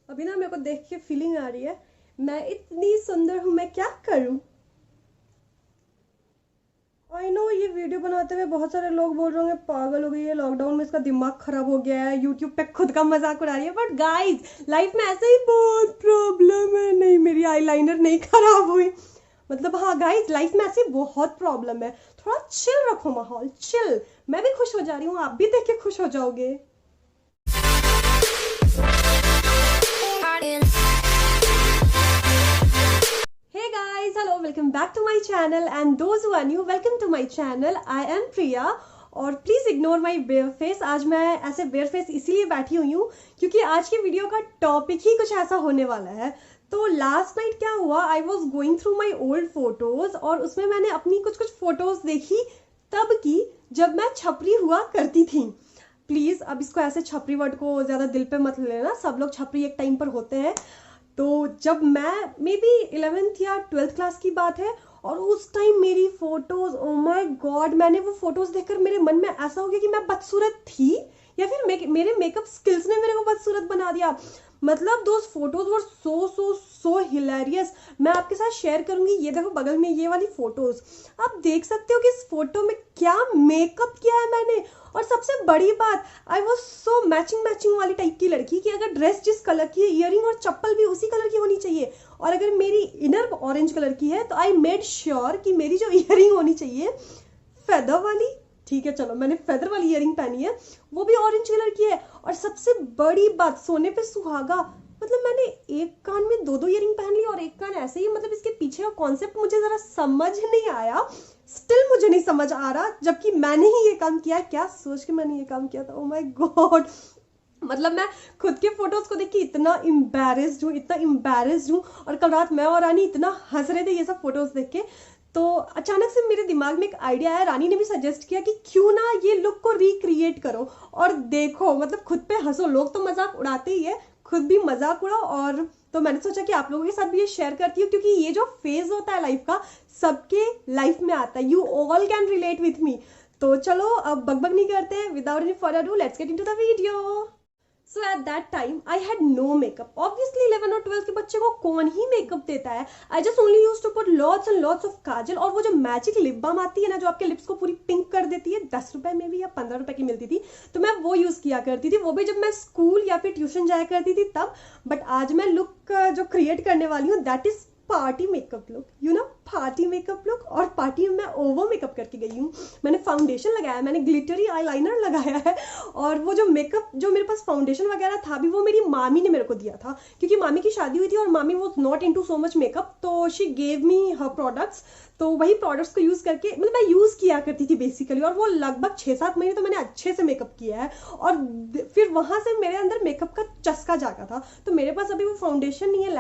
अभी ना मेरे को देख के फीलिंग आ रही है, मैं इतनी सुंदर हूं, मैं क्या करूं। आई नो ये वीडियो बनाते हुए बहुत सारे लोग बोल रहे होंगे पागल हो गई है, लॉकडाउन में इसका दिमाग खराब हो गया है, यूट्यूब पे खुद का मजाक उड़ा रही है। बट गाइज लाइफ में ऐसे ही बहुत प्रॉब्लम है। नहीं, मेरी आईलाइनर नहीं खराब हुई। मतलब हाँ गाइज, लाइफ में ऐसी बहुत प्रॉब्लम है। थोड़ा चिल रखो माहौल, चिल। मैं भी खुश हो जा रही हूँ, आप भी देख के खुश हो जाओगे। Hey guys, hello, welcome back to my channel and those who are new, welcome to my channel. I am Priya और please ignore my bear face. आज मैं ऐसे बेयर फेस इसीलिए बैठी हुई हूँ क्योंकि आज की वीडियो का टॉपिक ही कुछ ऐसा होने वाला है। तो लास्ट नाइट क्या हुआ, I was going through my old photos और उसमें मैंने अपनी कुछ कुछ फोटोज देखी तब की जब मैं छपरी हुआ करती थी। प्लीज अब इसको ऐसे छपरी वर्ड को ज्यादा दिल पे मत लेना, सब लोग छपरी एक टाइम पर होते हैं। तो जब मैं मे बी 11th या 12th क्लास की बात है और उस टाइम मेरी फोटोज, ओ माय गॉड, मैंने वो फोटोज देखकर मेरे मन में ऐसा हो गया कि मैं बदसूरत थी या फिर मेरे मेकअप स्किल्स ने मेरे को बदसूरत बना दिया। मतलब those photos were so so so hilarious. मैं आपके साथ शेयर करूंगी। ये देखो बगल में ये वाली फोटोज, आप देख सकते हो कि इस फोटो में क्या मेकअप किया है मैंने। और सबसे बड़ी बात, I was so matching matching वाली टाइप की लड़की कि अगर ड्रेस जिस कलर की है, ईयरिंग और चप्पल भी उसी कलर की होनी चाहिए। और अगर मेरी इनर ऑरेंज कलर की है तो आई मेड श्योर कि मेरी जो ईयरिंग होनी चाहिए फेदर वाली, ठीक है चलो मैंने फेदर वाली ईयरिंग पहनी है, वो भी ऑरेंज कलर की है। और सबसे बड़ी बात, सोने पे सुहागा। मतलब मैंने एक कान में दो दो ईयरिंग पहन ली और एक कान ऐसे ही। मतलब इसके पीछे का कॉन्सेप्ट मुझे जरा समझ नहीं आया, स्टिल मुझे नहीं समझ आ रहा, जबकि मैंने ही ये काम किया है। क्या सोच के मैंने ये काम किया था, ओ माय गॉड। मतलब मैं खुद के फोटोज को देख के इतना इम्बेरेस्ड हूँ, इतना इम्बेरेस्ड हूँ। और कल रात मैं और रानी इतना हंस रहे थे ये सब फोटोज देख के। तो अचानक से मेरे दिमाग में एक आइडिया आया, रानी ने भी सजेस्ट किया कि क्यों ना ये लुक को रिक्रिएट करो और देखो, मतलब खुद पे हंसो। लोग तो मजाक उड़ाते ही है, खुद भी मजाक उड़ाओ। और तो मैंने सोचा कि आप लोगों के साथ भी ये शेयर करती हूँ क्योंकि ये जो फेज होता है लाइफ का, सबके लाइफ में आता है। You all can relate with me. तो चलो अब बकबक नहीं करते हैं, without any further ado, let's get into the video. So at that time I had no makeup. Obviously 11 और 12 के बच्चे को कौन ही मेकअप देता है। I just only use to put lots and lots of kajal और वो जो मैजिक लिप बाम आती है ना, जो आपके लिप्स को पूरी पिंक कर देती है, 10 रुपए में भी या 15 रुपए की मिलती थी, तो मैं वो यूज किया करती थी। वो भी जब मैं स्कूल या फिर ट्यूशन जाया करती थी तब। बट आज मैं लुक जो क्रिएट करने वाली हूँ that is party makeup look, you know, party makeup look. और पार्टी में मैं ओवर मेकअप करके गई हूँ। मैंने फाउंडेशन लगाया, मैंने ग्लिटरी आईलाइनर लगाया है। और वो जो मेकअप, जो मेरे पास फाउंडेशन वगैरह था भी, वो मेरी मामी ने मेरे को दिया था क्योंकि मामी की शादी हुई थी और mami was not into so much makeup, तो she gave me her products. तो वही प्रोडक्ट्स को यूज करके, मतलब मैं यूज किया करती थी बेसिकली। और वो लगभग 6-7 महीने तो मैंने अच्छे से मेकअप किया है। और फिर वहां से मेरे अंदर मेकअप का चस्का जागा था। तो मेरे पास अभी वो फाउंडेशन नहीं है,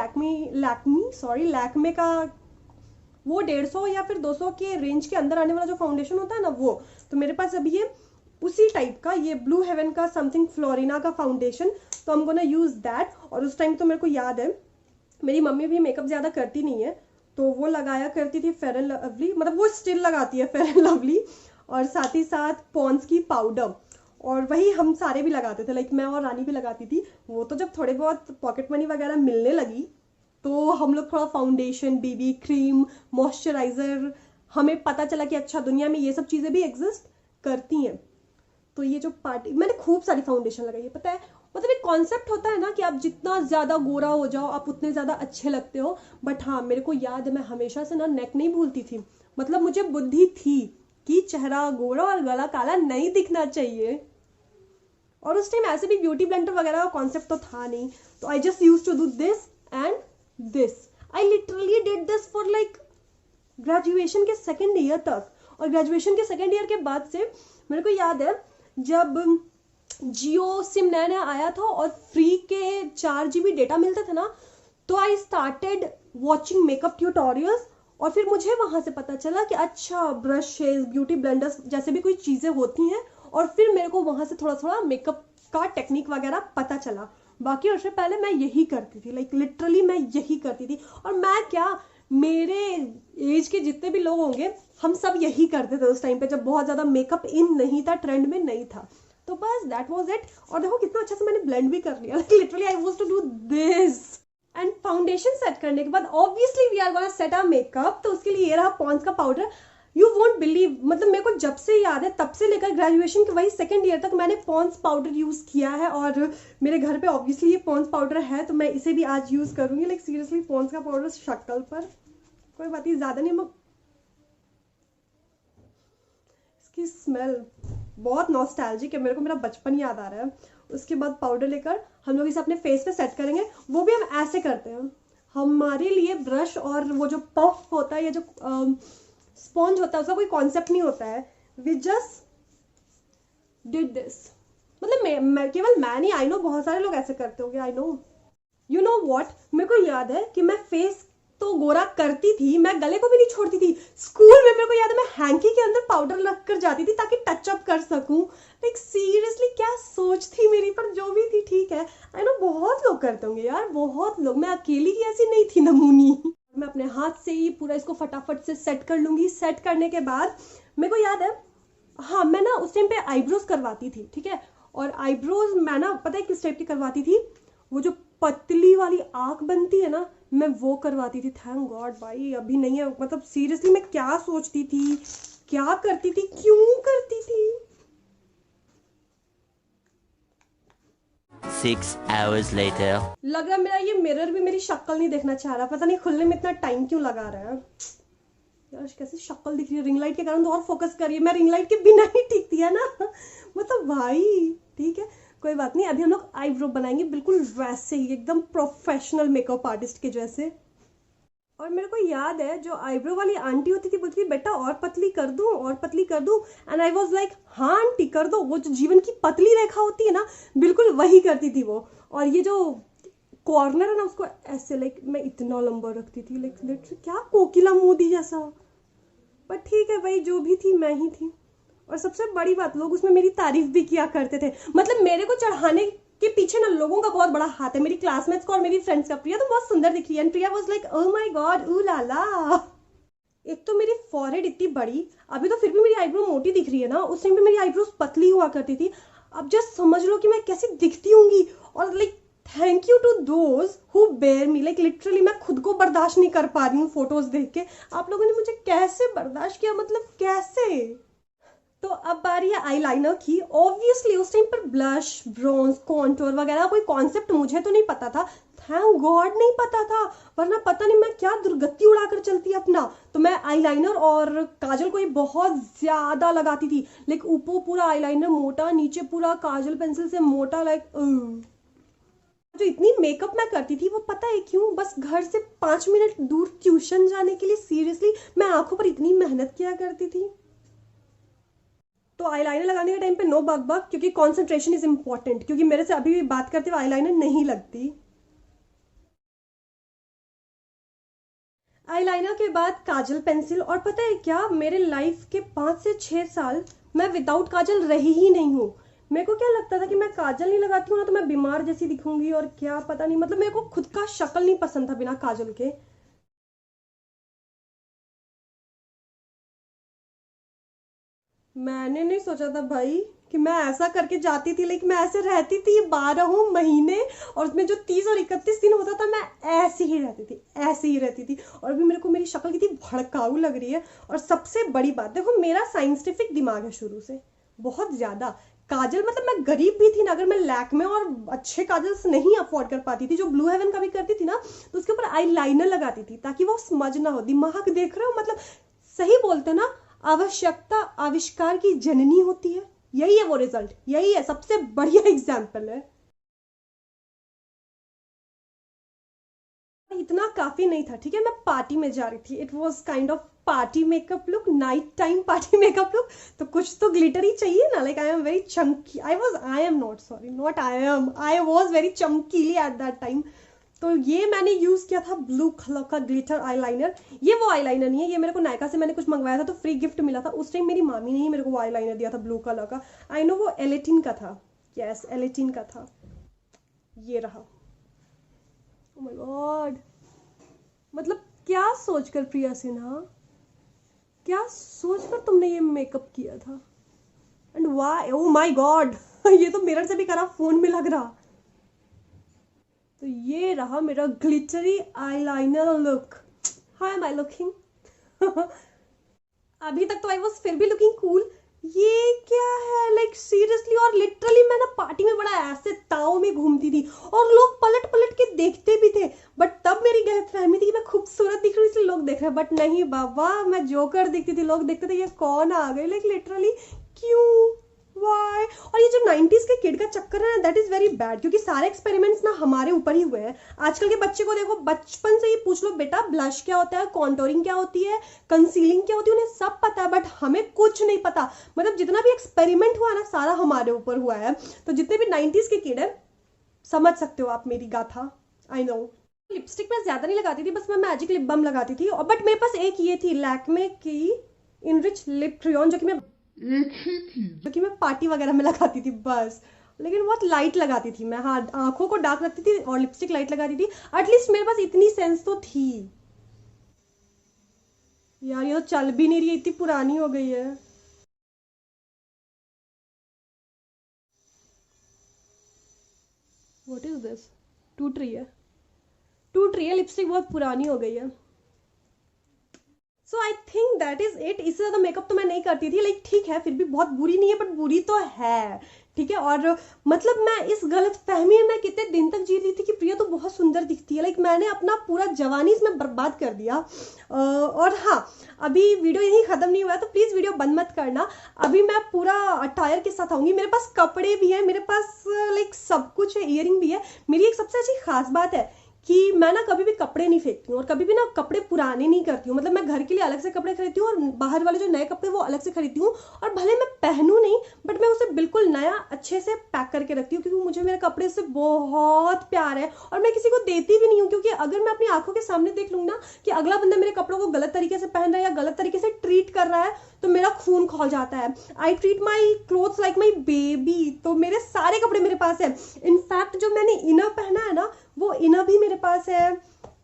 लैक्मे का वो 150 या फिर 200 के रेंज के अंदर आने वाला जो फाउंडेशन होता है ना, वो तो मेरे पास अभी है उसी टाइप का, ये ब्लू हेवन का समथिंग फ्लोरिना का फाउंडेशन। तो I am gonna use that. और उस टाइम तो मेरे को याद है मेरी मम्मी भी मेकअप ज्यादा करती नहीं है, तो वो लगाया करती थी फेयर एंड लवली, मतलब वो स्टिल लगाती है फेयर एंड लवली, और साथ ही साथ पॉन्स की पाउडर। और वही हम सारे भी लगाते थे, लाइक मैं और रानी भी लगाती थी। वो तो जब थोड़े बहुत पॉकेट मनी वगैरह मिलने लगी तो हम लोग थोड़ा फाउंडेशन, बीबी क्रीम, मॉइस्चराइजर, हमें पता चला कि अच्छा दुनिया में ये सब चीजें भी एग्जिस्ट करती हैं। तो ये जो पार्टी, मैंने खूब सारी फाउंडेशन लगाई है, पता है। मतलब एक कॉन्सेप्ट होता है ना कि आप जितना ज्यादा गोरा हो जाओ आप उतने ज्यादा अच्छे लगते हो। बट हाँ, मेरे को याद है मैं हमेशा से ना नेक नहीं भूलती थी। मतलब मुझे बुद्धि थी कि चेहरा गोरा और गला काला नहीं दिखना चाहिए। और उस टाइम ऐसे भी ब्यूटी ब्लेंडर वगैरह का कॉन्सेप्ट तो था नहीं। तो I just use to do this and this. I literally did this for like graduation के सेकेंड ईयर तक। और ग्रेजुएशन के सेकेंड ईयर के बाद से मेरे को याद है जब जियो सिम नया नया आया था और फ्री के 4 GB डेटा मिलते थे ना, तो I started watching makeup tutorials. और फिर मुझे वहां से पता चला कि अच्छा ब्रशेस, ब्यूटी ब्लेंडर्स जैसे भी कोई चीजें होती हैं। और फिर मेरे को वहां से थोड़ा थोड़ा मेकअप का टेक्निक वगैरह पता चला। बाकी उससे पहले मैं यही करती थी, लाइक लिटरली मैं यही करती थी। और मैं क्या, मेरे एज के जितने भी लोग होंगे हम सब यही करते थे उस टाइम पे, जब बहुत ज्यादा मेकअप इन नहीं था, ट्रेंड में नहीं था। तो बस दैट वाज इट। और देखो कितना अच्छा से मैंने ब्लेंड भी कर लिया, literally I was to do this. And foundation set करने के बाद obviously we are gonna set our makeup, तो उसके लिए ये रहा पॉन्ड्स का पाउडर। यू वोंट बिलीव, मतलब मेरे को जब से याद है तब से लेकर ग्रेजुएशन के वही सेकंड ईयर तक मैंने पॉन्ड्स पाउडर यूज किया है, और मेरे घर पे ऑब्वियसली ये पॉन्ड्स पाउडर है, तो मैं इसे भी आज यूज करूंगी। लाइक सीरियसली पॉन्ड्स का पाउडर शक्ल पर, कोई बात नहीं, ज्यादा नहीं। इसकी स्मेल बहुत नॉस्टैल्जिक है, मेरे को मेरा बचपन याद आ रहा है। उसके बाद पाउडर लेकर हम लोग इसे अपने फेस पे सेट करेंगे, वो भी हम ऐसे करते हैं। हमारे लिए ब्रश और वो जो पफ होता है या जो स्पॉन्ज होता है उसका कोई कॉन्सेप्ट नहीं होता है। वी जस्ट डिड दिस, मतलब मैं केवल मैं नहीं, आई नो बहुत सारे लोग ऐसे करते होंगे, I know. You know what, मेरे को याद है कि मैं फेस तो गोरा करती थी, मैं गले को भी नहीं छोड़ती थी। स्कूल में मेरे को याद है मैं हैंकी के अंदर पाउडर रख कर जाती थी ताकि टच अप कर सकूं। लाइक सीरियसली क्या सोच थी मेरी, पर जो भी थी ठीक है। आई नो बहुत लोग करते होंगे यार, बहुत लोग, मैं अकेली ही ऐसी नहीं थी नमूनी। मैं अपने हाथ से ही पूरा इसको फटाफट से सेट कर लूंगी। सेट करने के बाद मेरे को याद है, हाँ मैं ना उस टाइम पे आईब्रोज करवाती थी, ठीक है। और आईब्रोज मैं ना पता है किस टाइप की करवाती थी, वो जो पतली वाली आंख बनती है ना, मैं वो करवाती थी। थैंक गॉड भाई अभी नहीं है। मतलब सीरियसली मैं क्या सोचती थी, क्या करती थी, क्यों करती थी। 6 hours later. लग रहा मेरा ये मिरर भी मेरी शक्ल नहीं देखना चाह रहा, पता नहीं खुलने में इतना टाइम क्यों लगा रहा है यार। कैसी शक्ल दिख रही है, रिंग लाइट के कारण तो और फोकस करिए, मैं रिंग लाइट के बिना ही ठीक थी है ना। मतलब भाई ठीक है कोई बात नहीं, अभी हम लोग आईब्रो बनाएंगे बिल्कुल वैसे ही, एकदम प्रोफेशनल मेकअप आर्टिस्ट के जैसे। और मेरे को याद है जो आईब्रो वाली आंटी होती थी बोलती थी बेटा और पतली कर दूं, और पतली कर दूं। एंड आई वाज लाइक हाँ आंटी कर दो। वो जो जीवन की पतली रेखा होती है ना, बिल्कुल वही करती थी वो। और ये जो कॉर्नर है ना उसको ऐसे लाइक मैं इतना लंबा रखती थी, लाइक क्या कोकिला मोदी जैसा। पर ठीक है भाई, जो भी थी मैं ही थी। और सबसे बड़ी बात, लोग उसमें मेरी तारीफ भी किया करते थे। मतलब मेरे को चढ़ाने के पीछे ना लोगों का बहुत बड़ा हाथ है, मेरी क्लासमेट्स का और मेरी फ्रेंड्स का। प्रिया तो बहुत सुंदर दिख रही है, and Priya was like oh my God ऊ लाला। एक तो मेरी फॉरहेड इतनी बड़ी, अभी तो फिर भी मेरी आईब्रो मोटी दिख रही है ना, उस टाइम पे मेरी आईब्रोज पतली हुआ करती थी। अब जस्ट समझ लो कि मैं कैसी दिखती होंगी। और like thank you to those who bear me, like literally मैं खुद को बर्दाश्त नहीं कर पा रही हूँ फोटोज देख के। आप लोगों ने मुझे कैसे बर्दाश्त किया, मतलब कैसे। तो अब बारी है आईलाइनर की। ऑब्वियसली उस टाइम पर ब्लश, ब्रोंज, कॉन्टूर वगैरह कोई कॉन्सेप्ट मुझे तो नहीं पता था, थैंक गॉड नहीं पता था, वरना पता नहीं मैं क्या दुर्गति उड़ाकर चलती अपना। तो मैं आईलाइनर और काजल को ही बहुत ज्यादा लगाती थी, लाइक ऊपर पूरा आईलाइनर मोटा, नीचे पूरा काजल पेंसिल से मोटा, लाइक जो इतनी मेकअप मैं करती थी वो पता है क्यों, बस घर से 5 मिनट दूर ट्यूशन जाने के लिए। सीरियसली मैं आंखों पर इतनी मेहनत किया करती थी। तो आईलाइनर लगाने के टाइम पे नो बक बक, क्योंकि कंसंट्रेशन इज इंपॉर्टेंट, क्योंकि मेरे से अभी भी बात करते हुए आईलाइनर नहीं लगती। आईलाइनर के बाद काजल पेंसिल। और पता है क्या, मेरे लाइफ के 5 से 6 साल मैं विदाउट काजल रही ही नहीं हूँ। मेरे को क्या लगता था कि मैं काजल नहीं लगाती हूँ ना तो मैं बीमार जैसी दिखूंगी, और क्या पता नहीं, मतलब मेरे को खुद का शक्ल नहीं पसंद था बिना काजल के। मैंने नहीं सोचा था भाई कि मैं ऐसा करके जाती थी, लेकिन मैं ऐसे रहती थी 12 महीने, और उसमें जो 30 और 31 दिन होता था मैं ऐसी ही रहती थी, ऐसी ही रहती थी। और अभी मेरे को मेरी शक्ल कितनी भड़काऊ लग रही है। और सबसे बड़ी बात देखो, मेरा साइंटिफिक दिमाग है शुरू से बहुत ज्यादा। काजल मतलब मैं गरीब भी थी ना, अगर मैं लैक्मे और अच्छे काजल्स नहीं अफोर्ड कर पाती थी, जो ब्लू हेवन का भी करती थी ना, तो उसके ऊपर आई लाइनर लगाती थी ताकि वो स्मज ना हो। दिमाग देख रहे हो, मतलब सही बोलते ना, आवश्यकता आविष्कार की जननी होती है। यही है वो रिजल्ट, यही है सबसे बढ़िया एग्जाम्पल है। इतना काफी नहीं था, ठीक है, मैं पार्टी में जा रही थी। It was kind of party makeup look, night time party makeup look. तो कुछ तो ग्लिटर ही चाहिए ना, लाइक आई एम वेरी चमकी, I am not sorry not I was very चमकीली एट दैट टाइम। तो ये मैंने यूज किया था ब्लू कलर का ग्लिटर आईलाइनर। ये वो आईलाइनर नहीं है, ये मेरे को नायका से मैंने कुछ मंगवाया था तो फ्री गिफ्ट मिला था। उस टाइम मेरी मामी ने ही मेरे को वो आईलाइनर दिया था ब्लू कलर का। आई नो वो एलेटिन का था, यस एलेटिन का था। ये रहा। ओह माय गॉड, मतलब क्या सोचकर प्रिया सिन्हा, क्या सोचकर तुमने ये मेकअप किया था, and why, oh my God. ये तो मिरर से भी खराब फोन में लग रहा। तो ये रहा मेरा glittery eyeliner look. How am I looking? अभी तक तो आई वॉज फिर भी लुकिंग कूल। ये क्या है लाइक सीरियसली? और लिटरली मैं ना पार्टी में बड़ा ऐसे ताव में घूमती थी और लोग पलट पलट के देखते भी थे, बट तब मेरी गलतफहमी थी कि मैं खूबसूरत दिख रही हूँ इसलिए लोग देख रहे हैं, बट नहीं बाबा, मैं जोकर दिखती थी। लोग देखते थे ये कौन आ गई, लाइक लिटरली क्यों, वाई? और ये जो 90s के किड का चक्कर है ना, दैट इज वेरी बैड, क्योंकि सारे एक्सपेरिमेंट्स ना हमारे ऊपर ही हुए हैं। आजकल के बच्चे को देखो, बचपन से ही पूछ लो बेटा ब्लश क्या होता है, कॉन्टोरिंग क्या होती है, कंसीलिंग क्या होती है, उन्हें सब पता है, बट हमें कुछ नहीं पता। मतलब जितना भी एक्सपेरिमेंट हुआ ना सारा हमारे ऊपर हुआ है। तो जितने भी 90s के किड है, समझ सकते हो आप मेरी गाथा। I know. लिपस्टिक मैं ज्यादा नहीं लगाती थी, बस मैं मैजिक लिप बाम लगाती थी, और बट मेरे पास एक ये थी लैक्मे की इनरिच लिप क्रेयॉन, जो कि मैं पार्टी वगैरह में लगाती थी बस, लेकिन बहुत लाइट लगाती थी मैं। हाँ, आंखों को डार्क रखती थी और लिपस्टिक लाइट लगाती थी। एटलीस्ट मेरे पास इतनी सेंस तो थी। यार ये तो चल भी नहीं रही है, इतनी पुरानी हो गई है। What is this? टूट रही है, टूट रही है, लिपस्टिक बहुत पुरानी हो गई है। So I think that is it. इससे ज्यादा मेकअप तो मैं नहीं करती थी, लाइक ठीक है, फिर भी बहुत बुरी नहीं है, बट बुरी तो है, ठीक है। और मतलब मैं इस गलत फहमी में कितने दिन तक जी रही थी कि प्रिया तो बहुत सुंदर दिखती है, लाइक मैंने अपना पूरा जवानी इसमें बर्बाद कर दिया। और हाँ, अभी वीडियो यहीं खत्म नहीं हुआ है, तो प्लीज वीडियो बंद मत करना। अभी मैं पूरा अटायर के साथ आऊंगी, मेरे पास कपड़े भी हैं, मेरे पास लाइक सब कुछ है, ईयरिंग भी है। मेरी एक सबसे अच्छी खास बात है कि मैं ना कभी भी कपड़े नहीं फेंकती हूँ, और कभी भी ना कपड़े पुराने नहीं करती हूँ। मतलब मैं घर के लिए अलग से कपड़े खरीदती हूँ और बाहर वाले जो नए कपड़े वो अलग से खरीदती हूँ, और भले मैं पहनूं नहीं, बट मैं उसे बिल्कुल नया अच्छे से पैक करके रखती हूँ, क्योंकि मुझे मेरे कपड़े से बहुत प्यार है। और मैं किसी को देती भी नहीं हूँ, क्योंकि अगर मैं अपनी आंखों के सामने देख लूँ ना कि अगला बंदा मेरे कपड़ों को गलत तरीके से पहन रहा है या गलत तरीके से ट्रीट कर रहा है, तो मेरा खून खौल जाता है। I treat my clothes like my baby. तो मेरे सारे कपड़े मेरे पास है। इनफैक्ट जो मैंने इनर पहना है ना, वो इनर भी मेरे पास है,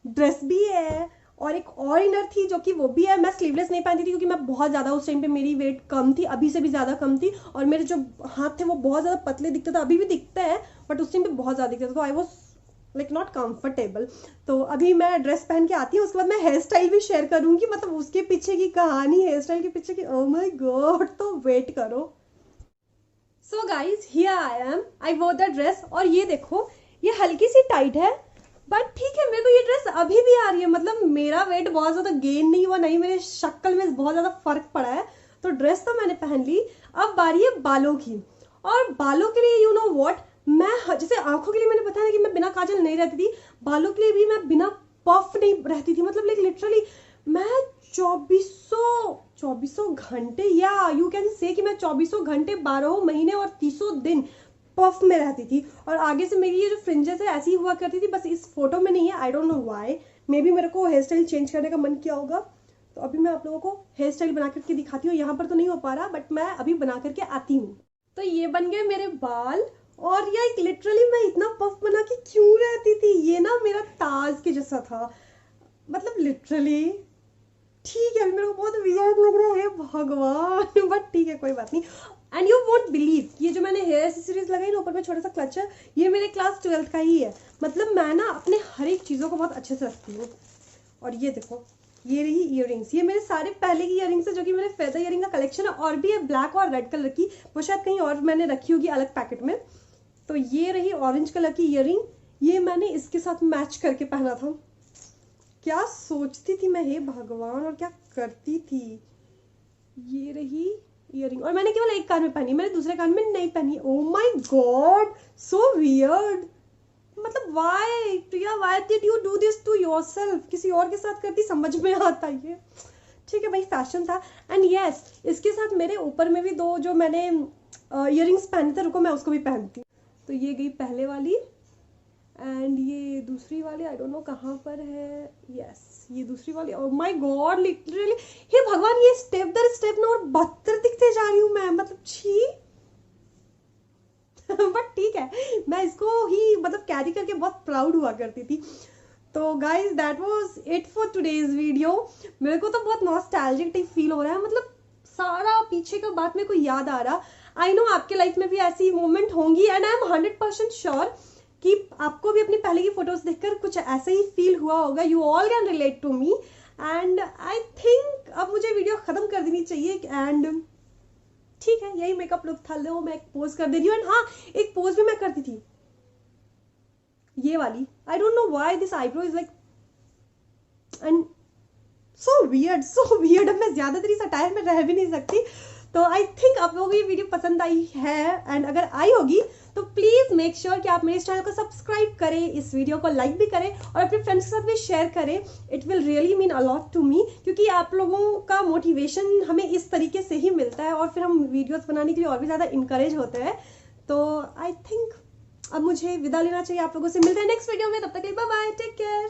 ड्रेस भी है, और एक और इनर थी जो कि वो भी है। मैं स्लीवलेस नहीं पहनती थी क्योंकि मैं बहुत ज्यादा, उस टाइम पे मेरी वेट कम थी, अभी से भी ज्यादा कम थी, और मेरे जो हाथ थे वो बहुत ज्यादा पतले दिखते थे, अभी भी दिखते हैं, बट उस टाइम पे बहुत ज्यादा दिखते थे, तो I was like not comfortable. तो अभी मैं ड्रेस पहन के आती हूँ, उसके बाद मैं हेयर स्टाइल भी शेयर करूंगी, मतलब उसके पीछे की कहानी, हेयर स्टाइल के पीछे की, ओह माय गॉड, तो वेट करो। So guys here I am, आई वोर द ड्रेस, और ये देखो ये हल्की सी टाइट है, बट ठीक है, मेरे को ये ड्रेस अभी भी आ रही है। मतलब मेरा वेट बहुत ज्यादा गेन नहीं हुआ, नहीं मेरे शक्ल में बहुत ज्यादा फर्क पड़ा है। तो ड्रेस तो मैंने पहन ली, अब बारी है बालों की। और बालों के लिए यू नो व्हाट, मैं जैसे आंखों के लिए मैंने बताया ना कि मैं बिना काजल नहीं रहती थी, बालों के लिए भी मैं बिना पफ नहीं रहती थी। मतलब लाइक लिटरली मैं 2400 घंटे, या यू कैन से कि मैं 2400 घंटे 12 महीने और 300 दिन पफ में रहती थी। और आगे से मेरी ये जो फ्रिंजेस है ऐसी हुआ करती थी, बस इस फोटो में नहीं है, I don't know why. May be मेरे को हेयर स्टाइल चेंज करने का मन किया होगा। तो अभी मैं आप लोगों को हेयर स्टाइल बना करके दिखाती हूँ। यहाँ पर तो नहीं हो पा रहा, बट मैं अभी बना करके आती हूँ। तो ये बन गए मेरे बाल, और ये लिटरली मैं इतना पफ बना के क्यों रहती थी, ये ना मेरा ताज के जैसा था, मतलब लिटरली। ठीक है, मेरे को बहुत वियर्ड लग रहा है भगवान, बट ठीक है, कोई बात नहीं। एंड यू वोंट बिलीव, ये जो मैंने हेयर एक्सेसरीज लगाई ना ऊपर में छोटा सा क्लचर, ये मेरे क्लास 12th का ही है। मतलब मैं ना अपने हर एक चीज़ों को बहुत अच्छे से रखती हूँ। और ये देखो, ये रही इयररिंग्स, ये मेरे सारे पहले की इयररिंग्स है, जो कि मेरे फेदर इयररिंग का कलेक्शन है, और भी है ब्लैक और रेड कलर की, वो शायद कहीं और मैंने रखी होगी अलग पैकेट में। तो ये रही ऑरेंज कलर की इयररिंग, ये मैंने इसके साथ मैच करके पहना था। क्या सोचती थी मैं, हे भगवान, और क्या करती थी। ये रही इयररिंग, और मैंने केवल एक कान में पहनी, मैंने दूसरे कान में नहीं पहनी। Oh my God, so weird. मतलब why Priya, why did you do this to yourself? किसी और के साथ करती समझ में आता ये। ठीक है भाई, फैशन था। एंड यस, इसके साथ मेरे ऊपर में भी दो जो मैंने इयररिंग्स पहने थे, रुको मैं उसको भी पहनती। तो ये गई पहले वाली, एंड ये दूसरी वाली, आई डोंट नो कहाँ पर है, यस ये दूसरी वाली। ओह माय गॉड, लिटरली हे भगवान, ये स्टेप दर स्टेप ना और बदतर दिखते जा रही हूँ मैं, मतलब छी। बट ठीक है, मैं इसको ही मतलब कैरी करके बहुत प्राउड हुआ करती थी। तो guys that was it for today's video. मेरे को तो बहुत नॉस्टैल्जिक टाइप फील हो रहा है, मतलब सारा पीछे का बात मेरे को याद आ रहा। आई नो आपके लाइफ में भी ऐसी मोमेंट होंगी एंड आई एम 100% श्योर कि आपको भी अपनी पहले की फोटोज देखकर कुछ ऐसा ही फील हुआ होगा. You all can relate to me and I think अब मुझे वीडियो खत्म कर देनी चाहिए. एंड ठीक है, यही मेकअप लुक था. लो मैं एक पोज कर दे रही हूँ. एंड हाँ, एक पोज भी मैं करती थी, ये वाली. I don't know why this eyebrow is like and so weird. अब मैं ज्यादातर इस अटायर में रह भी नहीं सकती. तो आई थिंक आप लोगों को ये वीडियो पसंद आई है एंड अगर आई होगी तो प्लीज मेक श्योर कि आप मेरे चैनल को सब्सक्राइब करें, इस वीडियो को लाइक भी करें और अपने फ्रेंड्स के साथ भी शेयर करें. It will really mean a lot to me, क्योंकि आप लोगों का मोटिवेशन हमें इस तरीके से ही मिलता है और फिर हम वीडियोस बनाने के लिए और भी ज्यादा इंकरेज होते हैं. तो आई थिंक अब मुझे विदा लेना चाहिए आप लोगों से. मिलते हैं नेक्स्ट वीडियो में, तब तक के लिए बाय बाय, टेक केयर.